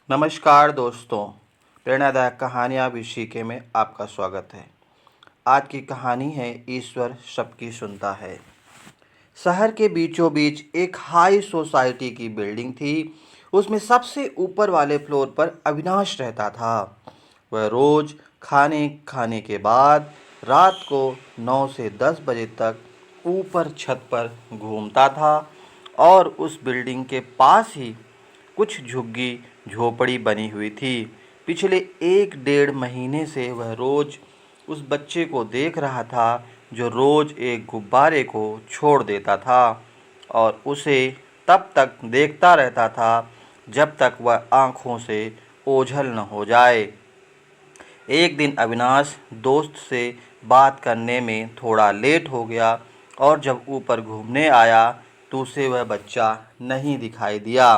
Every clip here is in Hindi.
नमस्कार दोस्तों, प्रेरणादायक कहानियाँ विषय में आपका स्वागत है। आज की कहानी है ईश्वर सबकी सुनता है। शहर के बीचों बीच एक हाई सोसाइटी की बिल्डिंग थी। उसमें सबसे ऊपर वाले फ्लोर पर अविनाश रहता था। वह रोज खाने खाने के बाद रात को 9 से 10 बजे तक ऊपर छत पर घूमता था और उस बिल्डिंग के पास ही कुछ झुग्गी झोपड़ी बनी हुई थी। पिछले 1 डेढ़ महीने से वह रोज उस बच्चे को देख रहा था जो रोज एक गुब्बारे को छोड़ देता था और उसे तब तक देखता रहता था जब तक वह आंखों से ओझल न हो जाए। एक दिन अविनाश दोस्त से बात करने में थोड़ा लेट हो गया और जब ऊपर घूमने आया तो उसे वह बच्चा नहीं दिखाई दिया।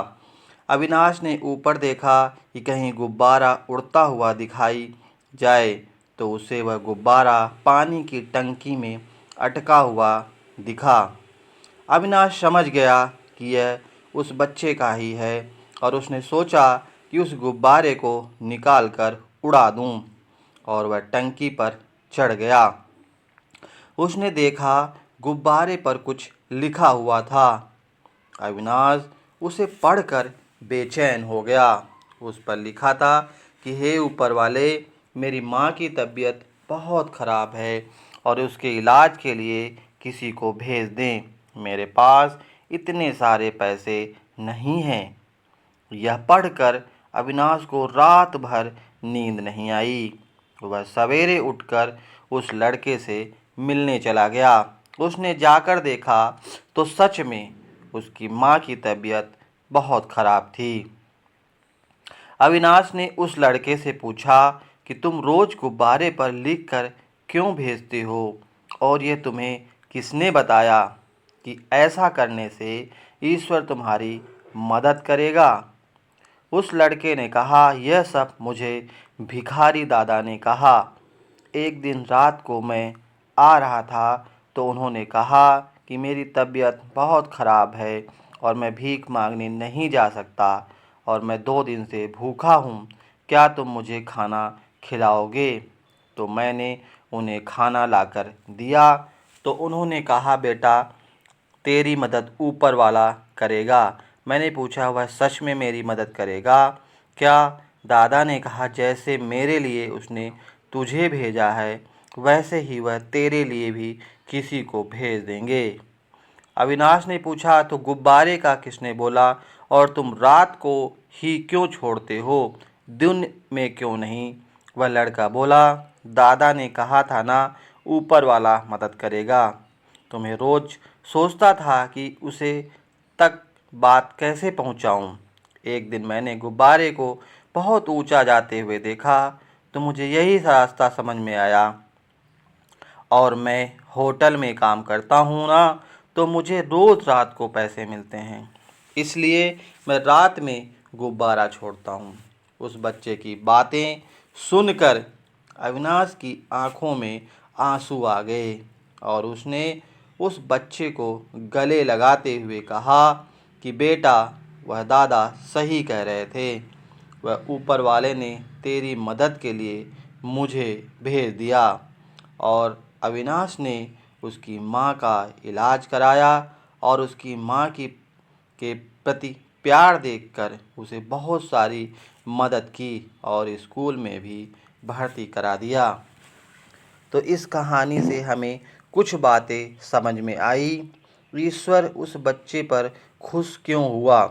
अविनाश ने ऊपर देखा कि कहीं गुब्बारा उड़ता हुआ दिखाई जाए तो उसे वह गुब्बारा पानी की टंकी में अटका हुआ दिखा। अविनाश समझ गया कि यह उस बच्चे का ही है और उसने सोचा कि उस गुब्बारे को निकाल कर उड़ा दूं और वह टंकी पर चढ़ गया। उसने देखा गुब्बारे पर कुछ लिखा हुआ था। अविनाश उसे पढ़कर बेचैन हो गया। उस पर लिखा था कि हे ऊपर वाले, मेरी माँ की तबीयत बहुत ख़राब है और उसके इलाज के लिए किसी को भेज दें। मेरे पास इतने सारे पैसे नहीं हैं। यह पढ़कर अविनाश को रात भर नींद नहीं आई। वह सवेरे उठकर उस लड़के से मिलने चला गया। उसने जाकर देखा तो सच में उसकी माँ की तबीयत बहुत खराब थी। अविनाश ने उस लड़के से पूछा कि तुम रोज गुब्बारे पर लिखकर क्यों भेजते हो और यह तुम्हें किसने बताया कि ऐसा करने से ईश्वर तुम्हारी मदद करेगा। उस लड़के ने कहा, यह सब मुझे भिखारी दादा ने कहा। एक दिन रात को मैं आ रहा था तो उन्होंने कहा कि मेरी तबीयत बहुत ख़राब है और मैं भीख मांगने नहीं जा सकता और मैं 2 दिन से भूखा हूँ। क्या तुम मुझे खाना खिलाओगे? तो मैंने उन्हें खाना लाकर दिया तो उन्होंने कहा, बेटा, तेरी मदद ऊपर वाला करेगा। मैंने पूछा, वह सच में मेरी मदद करेगा क्या? दादा ने कहा, जैसे मेरे लिए उसने तुझे भेजा है वैसे ही वह तेरे लिए भी किसी को भेज देंगे। अविनाश ने पूछा, तो गुब्बारे का किसने बोला और तुम रात को ही क्यों छोड़ते हो, दिन में क्यों नहीं? वह लड़का बोला, दादा ने कहा था ना, ऊपर वाला मदद करेगा। तो मैं रोज सोचता था कि उसे तक बात कैसे पहुंचाऊं। एक दिन मैंने गुब्बारे को बहुत ऊंचा जाते हुए देखा तो मुझे यही रास्ता समझ में आया और मैं होटल में काम करता हूँ ना, तो मुझे रोज़ रात को पैसे मिलते हैं, इसलिए मैं रात में गुब्बारा छोड़ता हूँ। उस बच्चे की बातें सुनकर अविनाश की आंखों में आंसू आ गए और उसने उस बच्चे को गले लगाते हुए कहा कि बेटा, वह दादा सही कह रहे थे। वह ऊपर वाले ने तेरी मदद के लिए मुझे भेज दिया। और अविनाश ने उसकी माँ का इलाज कराया और उसकी माँ की के प्रति प्यार देखकर उसे बहुत सारी मदद की और स्कूल में भी भर्ती करा दिया। तो इस कहानी से हमें कुछ बातें समझ में आई। ईश्वर उस बच्चे पर खुश क्यों हुआ?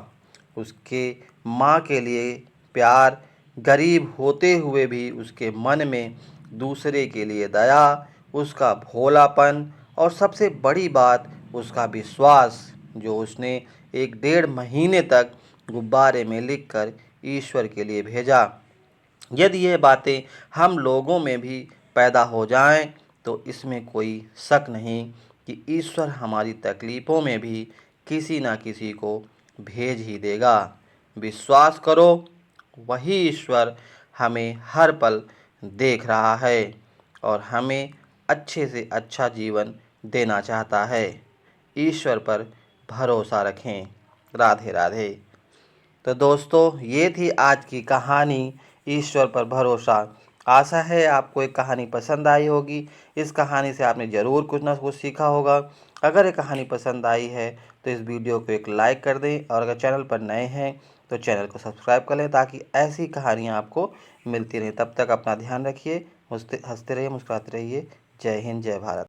उसके माँ के लिए प्यार, गरीब होते हुए भी उसके मन में दूसरे के लिए दया, उसका भोलापन और सबसे बड़ी बात उसका विश्वास, जो उसने 1 डेढ़ महीने तक गुब्बारे में लिखकर ईश्वर के लिए भेजा। यदि ये बातें हम लोगों में भी पैदा हो जाएं तो इसमें कोई शक नहीं कि ईश्वर हमारी तकलीफ़ों में भी किसी न किसी को भेज ही देगा। विश्वास करो, वही ईश्वर हमें हर पल देख रहा है और हमें अच्छे से अच्छा जीवन देना चाहता है। ईश्वर पर भरोसा रखें। राधे राधे। तो दोस्तों ये थी आज की कहानी ईश्वर पर भरोसा। आशा है आपको एक कहानी पसंद आई होगी। इस कहानी से आपने ज़रूर कुछ ना कुछ सीखा होगा। अगर ये कहानी पसंद आई है तो इस वीडियो को एक लाइक कर दें, और अगर चैनल पर नए हैं तो चैनल को सब्सक्राइब कर लें ताकि ऐसी कहानियाँ आपको मिलती रहें। तब तक अपना ध्यान रखिए, हंसते रहिए, मुस्कुराते रहिए। जय हिंद, जय भारत।